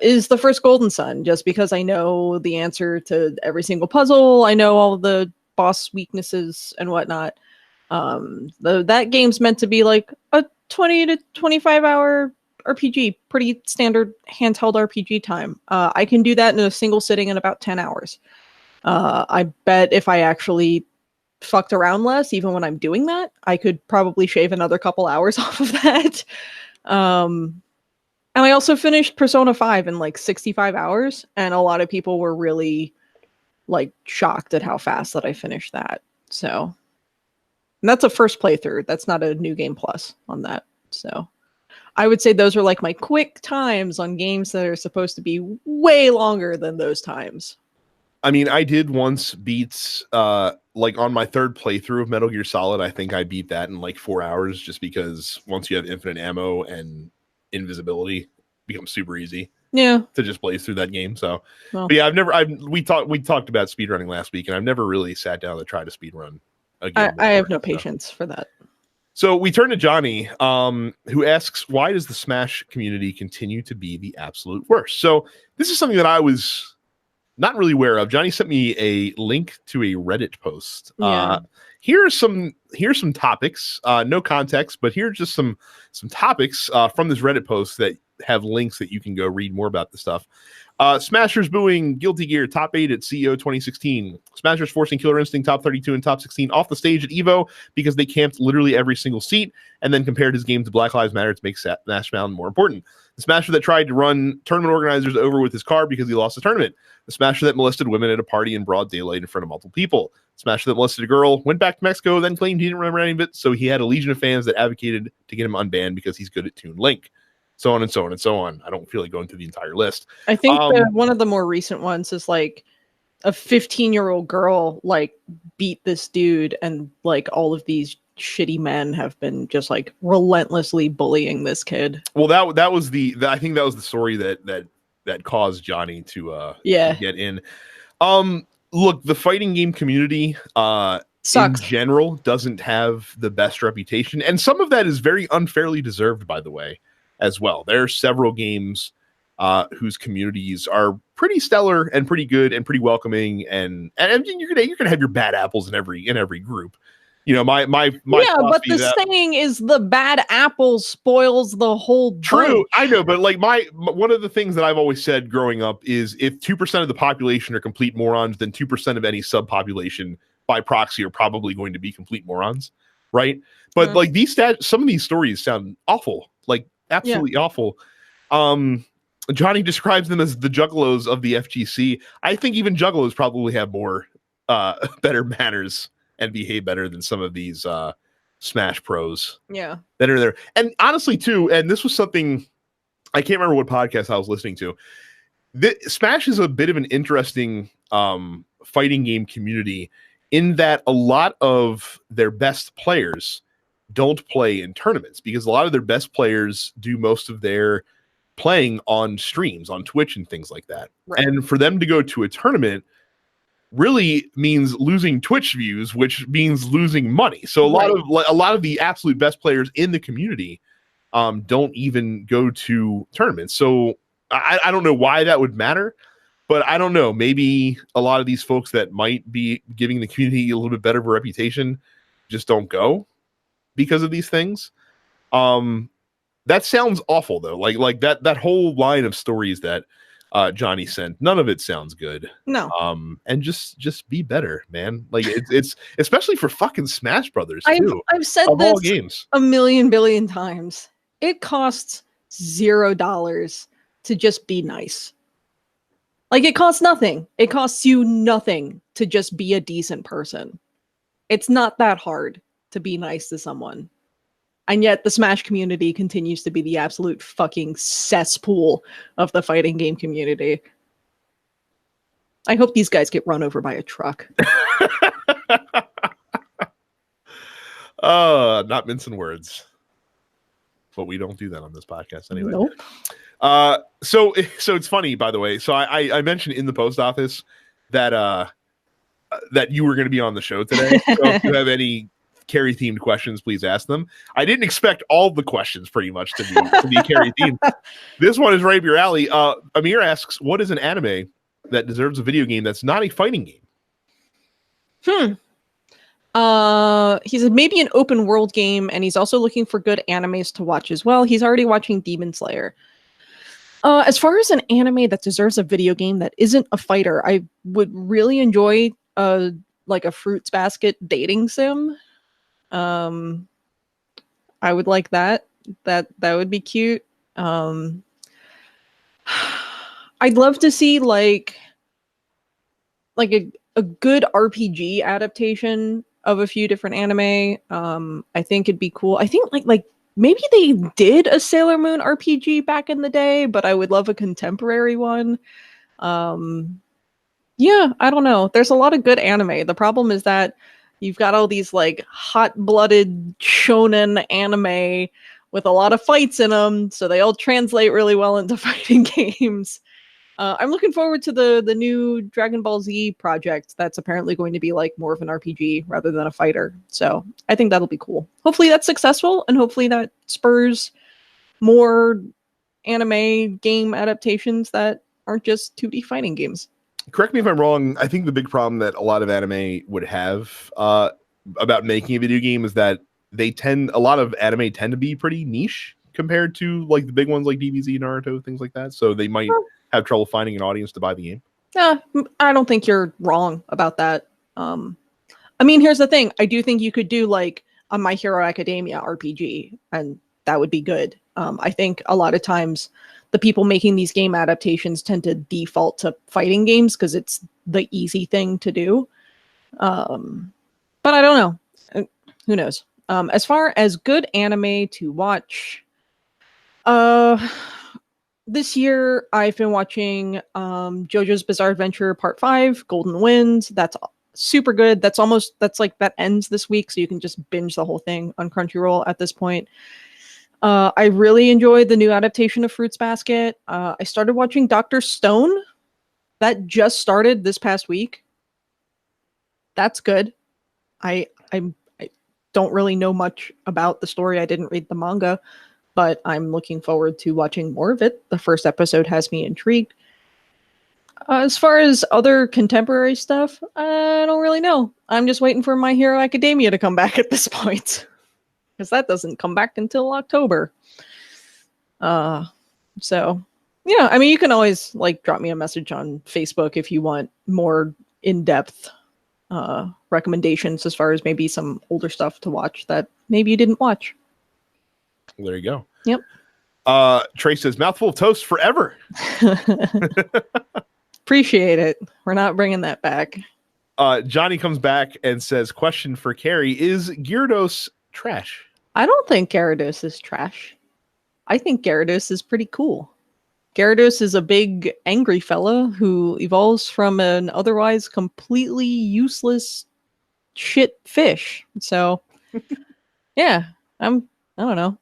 is the first Golden Sun, just because I know the answer to every single puzzle. I know all the boss weaknesses and whatnot. That game's meant to be like a 20 to 25 hour RPG, pretty standard handheld RPG time. I can do that in a single sitting in about 10 hours. I bet if I actually fucked around less, even when I'm doing that, I could probably shave another couple hours off of that. And I also finished Persona 5 in like 65 hours, and a lot of people were really like shocked at how fast that I finished that. So, and that's a first playthrough. That's not a new game plus on that. So, I would say those are like my quick times on games that are supposed to be way longer than those times.
I mean, I did once beat, like on my third playthrough of Metal Gear Solid, I think I beat that in like 4 hours just because once you have infinite ammo and invisibility, it becomes super easy.
Yeah.
To just blaze through that game. So,
well,
but yeah, we talked about speedrunning last week and I've never really sat down to try to speedrun a game.
I have no patience for that.
So we turn to Johnny, who asks, why does the Smash community continue to be the absolute worst? So this is something that I was not really aware of. Johnny sent me a link to a Reddit post.
Yeah.
Here's some topics, no context, but here's just some topics from this Reddit post that have links that you can go read more about the stuff. Smashers booing Guilty Gear top 8 at CEO 2016. Smashers forcing Killer Instinct top 32 and top 16 off the stage at EVO because they camped literally every single seat and then compared his game to Black Lives Matter to make Smash Mountain more important. The Smasher that tried to run tournament organizers over with his car because he lost the tournament. The Smasher that molested women at a party in broad daylight in front of multiple people. The Smasher that molested a girl, went back to Mexico, then claimed he didn't remember any of it, so he had a legion of fans that advocated to get him unbanned because he's good at Toon Link. So on and so on and so on. I don't feel like going through the entire list.
I think one of the more recent ones is like a 15-year-old girl like beat this dude, and like all of these shitty men have been just like relentlessly bullying this kid.
Well, that was I think that was the story that caused Johnny to get in. Look, the fighting game community
sucks.
In general doesn't have the best reputation, and some of that is very unfairly deserved, by the way, as well. There are several games whose communities are pretty stellar and pretty good and pretty welcoming, and you're gonna have your bad apples in every group. You know, my
yeah, but the saying is the bad apple spoils the whole
true
bunch.
I know, but like one of the things that I've always said growing up is if 2% of the population are complete morons, then 2% of any subpopulation by proxy are probably going to be complete morons, right? But like some of these stories sound awful, like absolutely awful. Johnny describes them as the juggalos of the FGC. I think even juggalos probably have more better manners and behave better than some of these Smash pros that are there. And honestly too, and this was something I can't remember what podcast I was listening to, Smash is a bit of an interesting fighting game community in that a lot of their best players don't play in tournaments because a lot of their best players do most of their playing on streams on Twitch and things like that. Right. And for them to go to a tournament really means losing Twitch views, which means losing money. So a lot of the absolute best players in the community don't even go to tournaments. So I don't know why that would matter, but I don't know. Maybe a lot of these folks that might be giving the community a little bit better of a reputation just don't go because of these things. That sounds awful though. Like that whole line of stories that Johnny sent, none of it sounds good.
No.
And just be better, man. Like it's especially for fucking Smash Brothers too.
I've said
of
this
all games
a million billion times. It costs $0 to just be nice. Like it costs nothing. It costs you nothing to just be a decent person. It's not that hard to be nice to someone. And yet the Smash community continues to be the absolute fucking cesspool of the fighting game community. I hope these guys get run over by a truck.
Not mincing words. But we don't do that on this podcast anyway.
Nope.
So it's funny, by the way. So I mentioned in the post office that that you were going to be on the show today. So if you have any Carrie themed questions, please ask them. I didn't expect all the questions pretty much to be Carrie themed. This one is right up your alley. Amir asks, what is an anime that deserves a video game that's not a fighting game?
He said maybe an open world game, and he's also looking for good animes to watch as well. He's already watching Demon Slayer. As far as an anime that deserves a video game that isn't a fighter, I would really enjoy like a Fruits Basket dating sim. I would like that. That would be cute. I'd love to see like a good RPG adaptation of a few different anime. I think it'd be cool. I think like maybe they did a Sailor Moon RPG back in the day, but I would love a contemporary one. Yeah, I don't know. There's a lot of good anime. The problem is that you've got all these like hot-blooded shonen anime with a lot of fights in them, so they all translate really well into fighting games. I'm looking forward to the new Dragon Ball Z project that's apparently going to be like more of an RPG rather than a fighter. So I think that'll be cool. Hopefully that's successful, and hopefully that spurs more anime game adaptations that aren't just 2D fighting games.
Correct me if I'm wrong. I think the big problem that a lot of anime would have about making a video game is that a lot of anime tend to be pretty niche compared to like the big ones like DBZ, Naruto, things like that. So they might have trouble finding an audience to buy the game.
Yeah, I don't think you're wrong about that. I mean, here's the thing. I do think you could do like a My Hero Academia RPG, and that would be good. I think a lot of times the people making these game adaptations tend to default to fighting games because it's the easy thing to do. But I don't know. Who knows? As far as good anime to watch, this year I've been watching JoJo's Bizarre Adventure Part 5, Golden Winds. That's super good. That ends this week, so you can just binge the whole thing on Crunchyroll at this point. I really enjoyed the new adaptation of Fruits Basket. I started watching Dr. Stone. That just started this past week. That's good. I don't really know much about the story. I didn't read the manga, but I'm looking forward to watching more of it. The first episode has me intrigued. As far as other contemporary stuff, I don't really know. I'm just waiting for My Hero Academia to come back at this point. Because that doesn't come back until October. So, yeah, I mean, you can always like drop me a message on Facebook if you want more in-depth recommendations as far as maybe some older stuff to watch that maybe you didn't watch.
Well, there you go.
Yep.
Trey says, mouthful of toast forever.
Appreciate it. We're not bringing that back.
Johnny comes back and says, question for Carrie, is Gyarados trash?
I don't think Gyarados is trash. I think Gyarados is pretty cool. Gyarados is a big angry fella who evolves from an otherwise completely useless shit fish. So yeah, I don't know.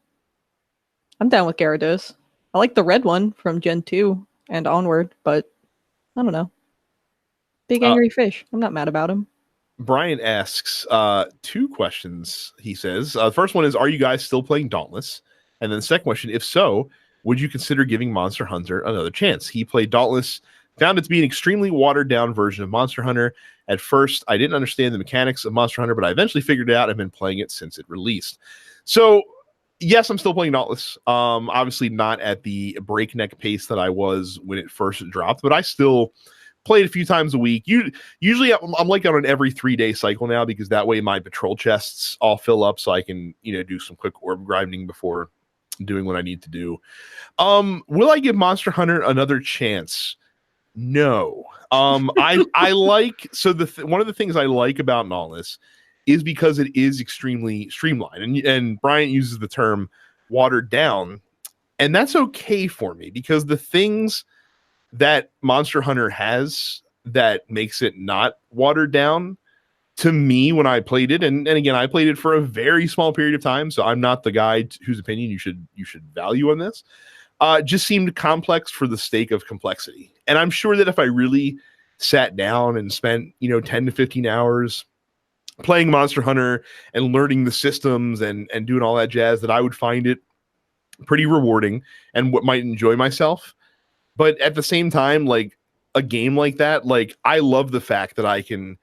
I'm down with Gyarados. I like the red one from Gen 2 and onward, but I don't know. Big angry fish. I'm not mad about him.
Brian asks two questions, he says. The first one is, are you guys still playing Dauntless? And then the second question, if so, would you consider giving Monster Hunter another chance? He played Dauntless, found it to be an extremely watered-down version of Monster Hunter. At first, I didn't understand the mechanics of Monster Hunter, but I eventually figured it out and I've been playing it since it released. So, yes, I'm still playing Dauntless. Obviously not at the breakneck pace that I was when it first dropped, but I still play it a few times a week. Usually I'm like on an every 3-day cycle now, because that way my patrol chests all fill up so I can, do some quick orb grinding before doing what I need to do. Will I give Monster Hunter another chance? No. I like, so one of the things I like about Dauntless is because it is extremely streamlined. And Bryant uses the term watered down, and that's okay for me because the things that Monster Hunter has that makes it not watered down, to me, when I played it, and again, I played it for a very small period of time, so I'm not the guy whose opinion you should value on this, just seemed complex for the sake of complexity. And I'm sure that if I really sat down and spent 10 to 15 hours playing Monster Hunter and learning the systems and doing all that jazz, that I would find it pretty rewarding and what might enjoy myself. But at the same time, like a game like that, like I love the fact that I can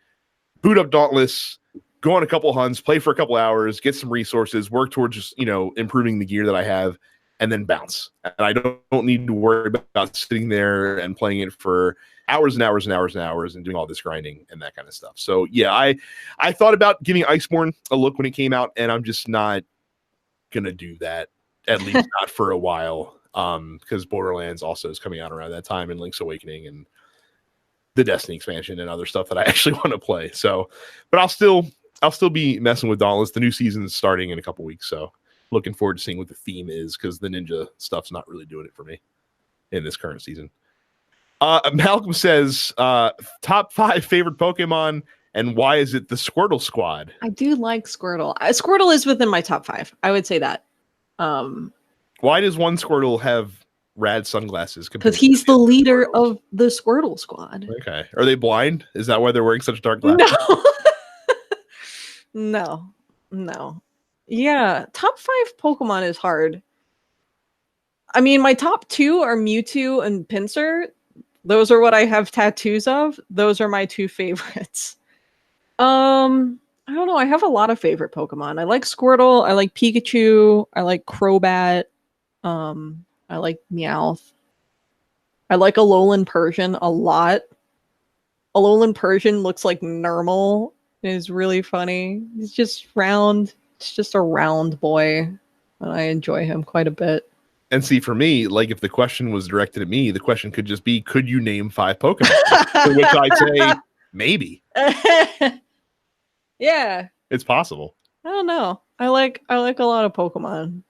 boot up Dauntless, go on a couple hunts, play for a couple hours, get some resources, work towards just, improving the gear that I have, and then bounce. And I don't need to worry about sitting there and playing it for hours and hours and hours and hours and doing all this grinding and that kind of stuff. So yeah, I thought about giving Iceborne a look when it came out, and I'm just not gonna do that, at least not for a while. Because Borderlands also is coming out around that time, and Link's Awakening and the Destiny expansion and other stuff that I actually want to play. So, but I'll still be messing with Dauntless. The new season's starting in a couple weeks, so looking forward to seeing what the theme is, because the ninja stuff's not really doing it for me in this current season. Malcolm says, top 5 favorite Pokemon, and why is it the Squirtle Squad?
I do like Squirtle. Squirtle is within my top 5. I would say that.
Why does one Squirtle have rad sunglasses?
Because he's the leader of the Squirtle Squad.
Okay. Are they blind? Is that why they're wearing such dark glasses?
No. No. Yeah. Top 5 Pokemon is hard. I mean, my top 2 are Mewtwo and Pinsir. Those are what I have tattoos of. Those are my 2 favorites. I don't know. I have a lot of favorite Pokemon. I like Squirtle. I like Pikachu. I like Crobat. I like Meowth. I like Alolan Persian a lot. Alolan Persian looks like Nermal. It is really funny. He's just round. It's just a round boy. And I enjoy him quite a bit.
And see, for me, like if the question was directed at me, the question could just be, could you name 5 Pokemon? To which I'd say, maybe.
Yeah.
It's possible.
I don't know. I like a lot of Pokemon.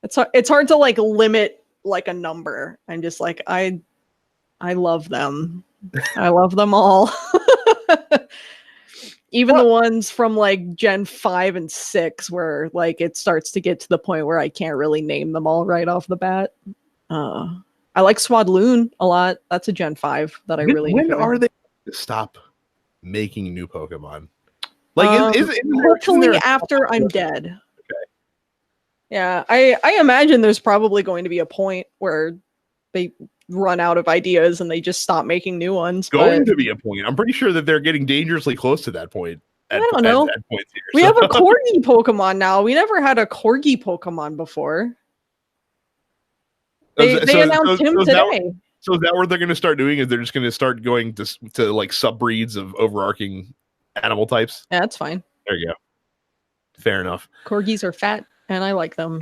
It's hard to like limit like a number. I'm just like I love them. I love them all. Even the ones from like Gen 5 and 6 where like it starts to get to the point where I can't really name them all right off the bat. I like Swadloon a lot. That's a Gen 5 that I really
When
enjoy.
are they to stop making new Pokemon? Like
hopefully after I'm dead.
Okay.
Yeah, I imagine there's probably going to be a point where they run out of ideas and they just stop making new ones.
Going to be a point. I'm pretty sure that they're getting dangerously close to that point.
I don't know. We have a Corgi Pokemon now. We never had a Corgi Pokemon before. They announced him today.
So is that what they're going to start doing? Is they're just going to start going to like subbreeds of overarching animal types?
Yeah, that's fine.
There you go. Fair enough.
Corgis are fat, and I like them.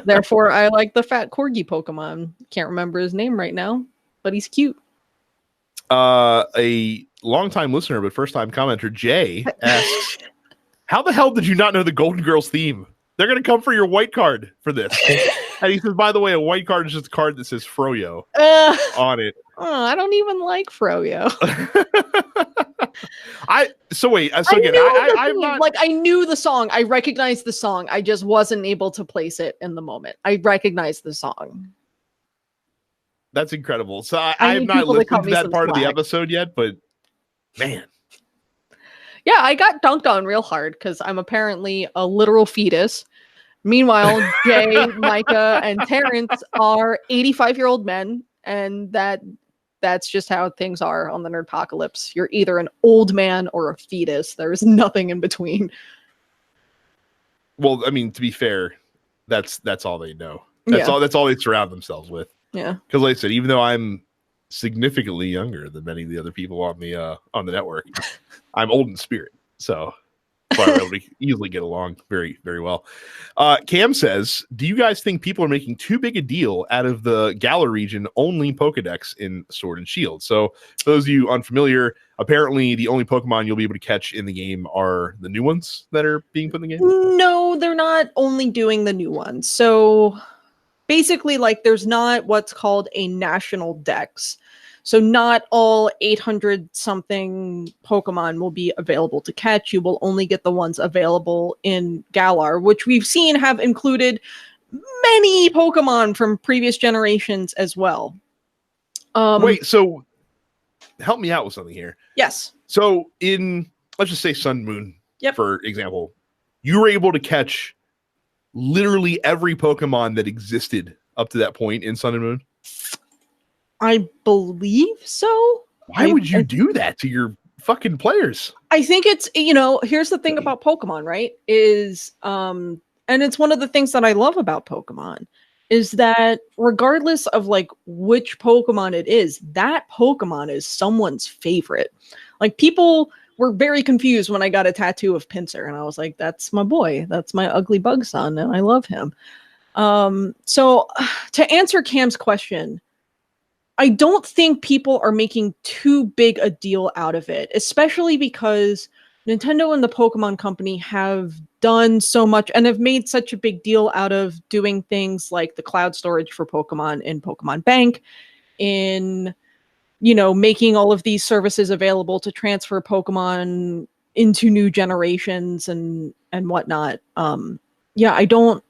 Therefore, I like the fat Corgi Pokemon. Can't remember his name right now, but he's cute.
A longtime listener, but first-time commenter, Jay, asks, how the hell did you not know the Golden Girls theme? They're going to come for your white card for this. And he says, by the way, a white card is just a card that says Froyo on it.
I don't even like Froyo.
I
knew the song. I recognized the song. I just wasn't able to place it in the moment. I recognized the song.
That's incredible. So I have not listened to that part of the episode yet, but man.
Yeah, I got dunked on real hard because I'm apparently a literal fetus. Meanwhile, Jay, Micah, and Terrence are 85-year-old men, and that's just how things are on the Nerdpocalypse. You're either an old man or a fetus. There's nothing in between.
Well, I mean, to be fair, that's all they know. That's all they surround themselves with.
Yeah.
Because like I said, even though I'm significantly younger than many of the other people on the network, I'm old in spirit. So That's why we're able to easily get along very, very well. Cam says, do you guys think people are making too big a deal out of the Galar region only Pokedex in Sword and Shield? So for those of you unfamiliar, apparently the only Pokemon you'll be able to catch in the game are the new ones that are being put in the game?
No, they're not only doing the new ones. So basically, like, there's not what's called a national dex. So not all 800 something Pokemon will be available to catch. You will only get the ones available in Galar, which we've seen have included many Pokemon from previous generations as well.
Wait, so help me out with something here.
Yes.
So in, let's just say Sun Moon, for example, you were able to catch literally every Pokemon that existed up to that point in Sun and Moon?
I believe so.
Why would you do that to your fucking players?
I think it's, here's the thing about Pokemon, right? Is, and it's one of the things that I love about Pokemon, is that regardless of like which Pokemon it is, that Pokemon is someone's favorite. Like, people were very confused when I got a tattoo of Pinsir, and I was like, that's my boy. That's my ugly bug son, and I love him. So to answer Cam's question, I don't think people are making too big a deal out of it, especially because Nintendo and the Pokemon Company have done so much and have made such a big deal out of doing things like the cloud storage for Pokemon in Pokemon Bank, in, making all of these services available to transfer Pokemon into new generations and whatnot. I don't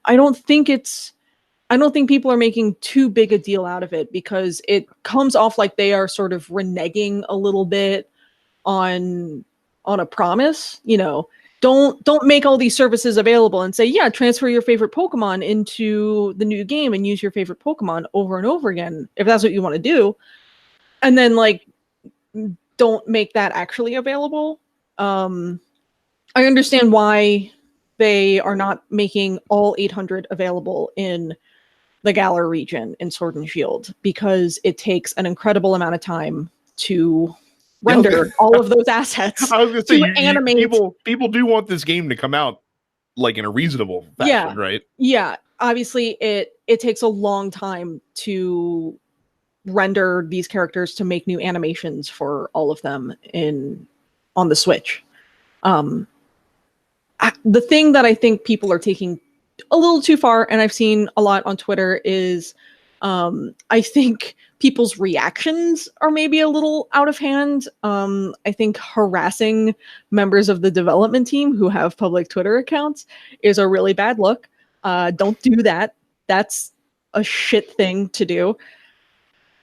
think people are making too big a deal out of it, because it comes off like they are sort of reneging a little bit on a promise. Don't make all these services available and say, yeah, transfer your favorite Pokemon into the new game and use your favorite Pokemon over and over again, if that's what you want to do. And then, like, don't make that actually available. I understand why they are not making all 800 available in the Galar region in Sword and Shield, because it takes an incredible amount of time to render all of those assets.
I was going to say, animate. People do want this game to come out like in a reasonable fashion, right?
Yeah. Obviously, it takes a long time to render these characters, to make new animations for all of them on the Switch. The thing that I think people are taking a little too far, and I've seen a lot on Twitter, is I think people's reactions are maybe a little out of hand. I think harassing members of the development team who have public Twitter accounts is a really bad look. Don't do that. That's a shit thing to do.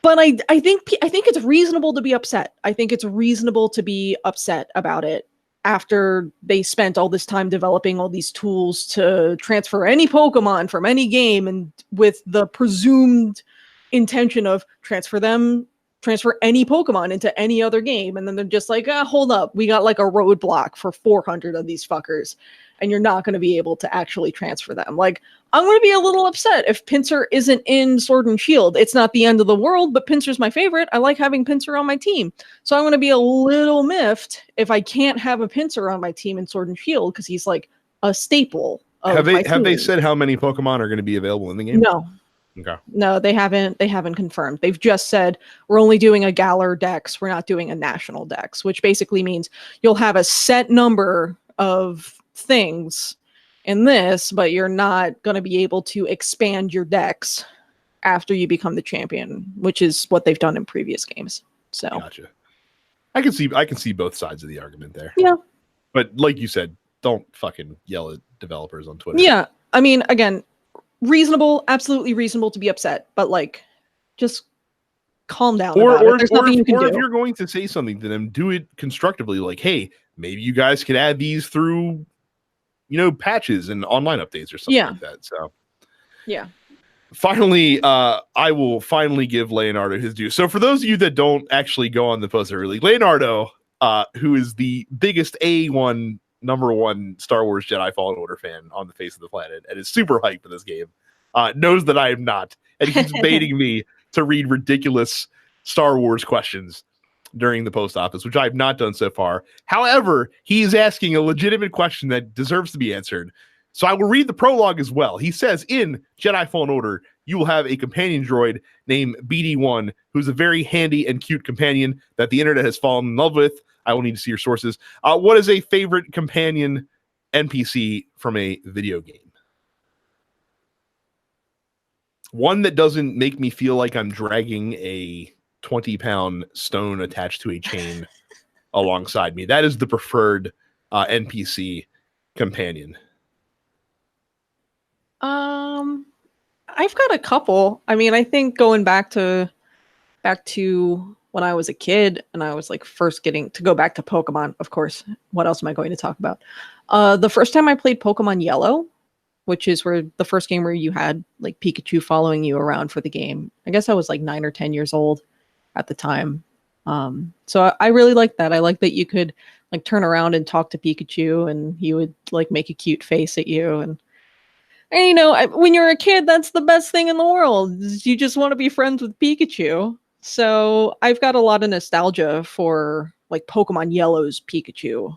But I think it's reasonable to be upset. I think it's reasonable to be upset about it after they spent all this time developing all these tools to transfer any Pokemon from any game, and with the presumed intention of transfer any Pokemon into any other game. And then they're just like, hold up, we got like a roadblock for 400 of these fuckers, and you're not going to be able to actually transfer them. Like, I'm going to be a little upset if Pinsir isn't in Sword and Shield. It's not the end of the world, but Pinsir's my favorite. I like having Pinsir on my team. So I'm going to be a little miffed if I can't have a Pinsir on my team in Sword and Shield, because he's like a staple of
Have they said how many Pokemon are going to be available in the game?
No.
Okay.
No, they haven't confirmed. They've just said, we're only doing a Galar Dex. We're not doing a national Dex, which basically means you'll have a set number of things in this, but you're not going to be able to expand your Dex after you become the champion, which is what they've done in previous games. So
gotcha. I can see both sides of the argument there.
Yeah.
But like you said, don't fucking yell at developers on Twitter.
Yeah. I mean, again, reasonable, absolutely reasonable to be upset, but like, just calm down. Or if
you're going to say something to them, do it constructively. Like, hey, maybe you guys could add these through, patches and online updates or something like that. So,
yeah.
Finally, I will finally give Leonardo his due. So for those of you that don't actually go on the post early, Leonardo, who is the biggest number one Star Wars Jedi Fallen Order fan on the face of the planet and is super hyped for this game, knows that I am not, and he keeps baiting me to read ridiculous Star Wars questions. during the post office, which I have not done so far. However, he is asking a legitimate question that deserves to be answered. So I will read the prologue as well. He says, in Jedi Fallen Order, you will have a companion droid named BD1, who's a very handy and cute companion that the internet has fallen in love with. I will need to see your sources. What is a favorite companion NPC from a video game? One that doesn't make me feel like I'm dragging a 20-pound stone attached to a chain alongside me. That is the preferred NPC companion.
I've got a couple. I mean, I think going back to when I was a kid and I was like first getting to go back to Pokemon, of course. What else am I going to talk about? The first time I played Pokemon Yellow, which is where the first game where you had like Pikachu following you around for the game. I guess I was like 9 or 10 years old at the time. So I really liked that. I liked that you could like turn around and talk to Pikachu and he would like make a cute face at you. And you know, when you're a kid, that's the best thing in the world. You just want to be friends with Pikachu. So I've got a lot of nostalgia for like Pokemon Yellow's Pikachu,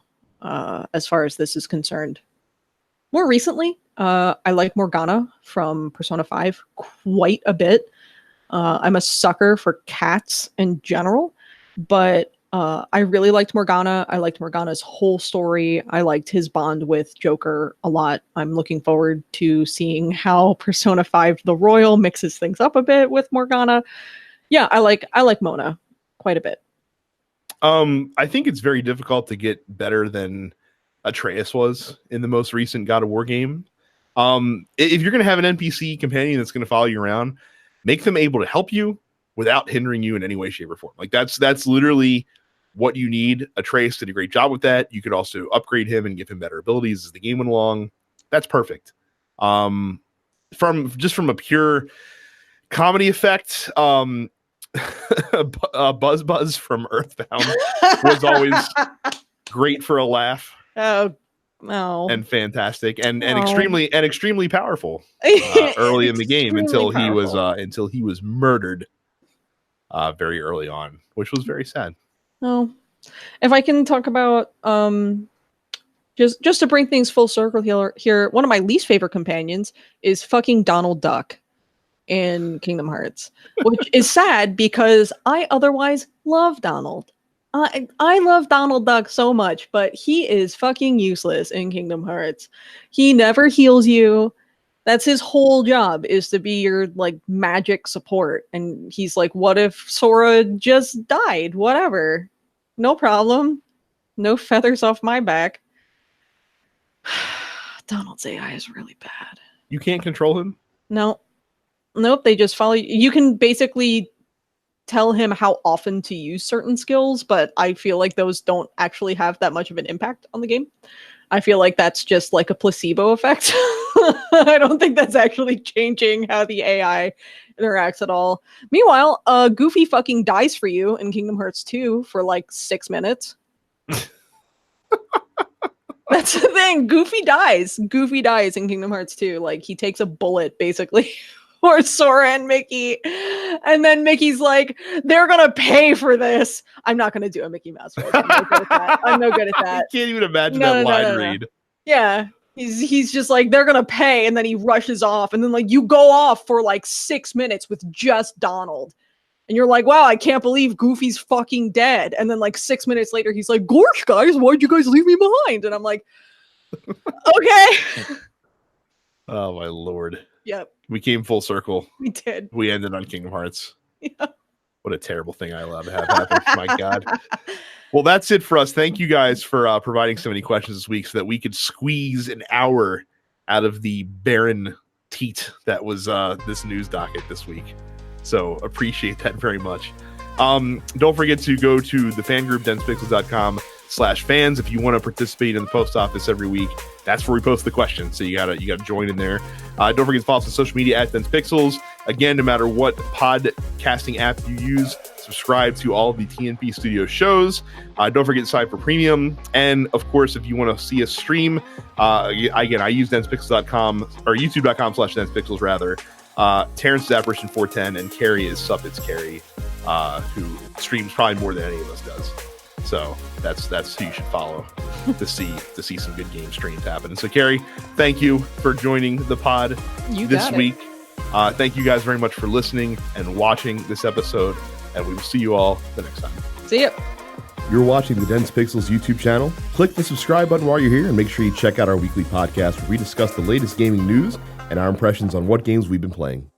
as far as this is concerned. More recently, I like Morgana from Persona 5 quite a bit. I'm a sucker for cats in general, but I really liked Morgana. I liked Morgana's whole story. I liked his bond with Joker a lot. I'm looking forward to seeing how Persona 5 The Royal mixes things up a bit with Morgana. Yeah, I like Mona quite a bit.
I think it's very difficult to get better than Atreus was in the most recent God of War game. If you're going to have an NPC companion that's going to follow you around, make them able to help you without hindering you in any way, shape, or form. Like that's literally what you need. Atreus did a great job with that. You could also upgrade him and give him better abilities as the game went along. That's perfect. From a pure comedy effect, Buzz from Earthbound was always great for a laugh.
Oh, no.
And fantastic and extremely powerful early in the game until he was murdered very early on, which was very sad.
Oh, if I can talk about just to bring things full circle here, one of my least favorite companions is fucking Donald Duck in Kingdom Hearts, which is sad because I otherwise love Donald. I love Donald Duck so much, but he is fucking useless in Kingdom Hearts. He never heals you. That's his whole job, is to be your like magic support. And he's like, what if Sora just died? Whatever. No problem. No feathers off my back. Donald's AI is really bad.
You can't control him?
No. Nope, they just follow you. You can basically tell him how often to use certain skills, but I feel like those don't actually have that much of an impact on the game. I feel like that's just like a placebo effect. I don't think that's actually changing how the AI interacts at all. Meanwhile, Goofy fucking dies for you in Kingdom Hearts 2 for like 6 minutes. That's the thing. Goofy dies. Goofy dies in Kingdom Hearts 2. Like, he takes a bullet, basically, for Sora and Mickey. And then Mickey's like, they're going to pay for this. I'm not going to do a Mickey Mouse voice. I'm no good at that. I'm no good at that.
I can't even imagine that line read.
Yeah. He's just like, they're going to pay. And then he rushes off. And then, like, you go off for, like, 6 minutes with just Donald. And you're like, wow, I can't believe Goofy's fucking dead. And then like 6 minutes later, he's like, gosh, guys, why'd you guys leave me behind? And I'm like, okay.
Oh, my Lord.
Yep.
We came full circle.
We did.
We ended on Kingdom Hearts.
Yeah.
What a terrible thing I allowed to have happen. My God. Well, that's it for us. Thank you guys for providing so many questions this week so that we could squeeze an hour out of the barren teat that was this news docket this week. So appreciate that very much. Don't forget to go to the fan group, densepixels.com/fans. If you want to participate in the post office every week, that's where we post the questions. So you gotta join in there. Don't forget to follow us on social media at densepixels. Again, no matter what podcasting app you use, subscribe to all of the TNP Studio shows. Don't forget to sign up for premium. And of course, if you want to see us stream, again, I use densepixels.com or youtube.com/densepixels rather. Terrence is Apparition 410 and Carrie is It's Carrie. who streams probably more than any of us does. So that's who you should follow to see some good game streams happen. And so, Carrie, thank you for joining the pod this week. Thank you guys very much for listening and watching this episode, and we will see you all the next time.
See ya.
You're watching the Dense Pixels YouTube channel. Click the subscribe button while you're here, and make sure you check out our weekly podcast where we discuss the latest gaming news and our impressions on what games we've been playing.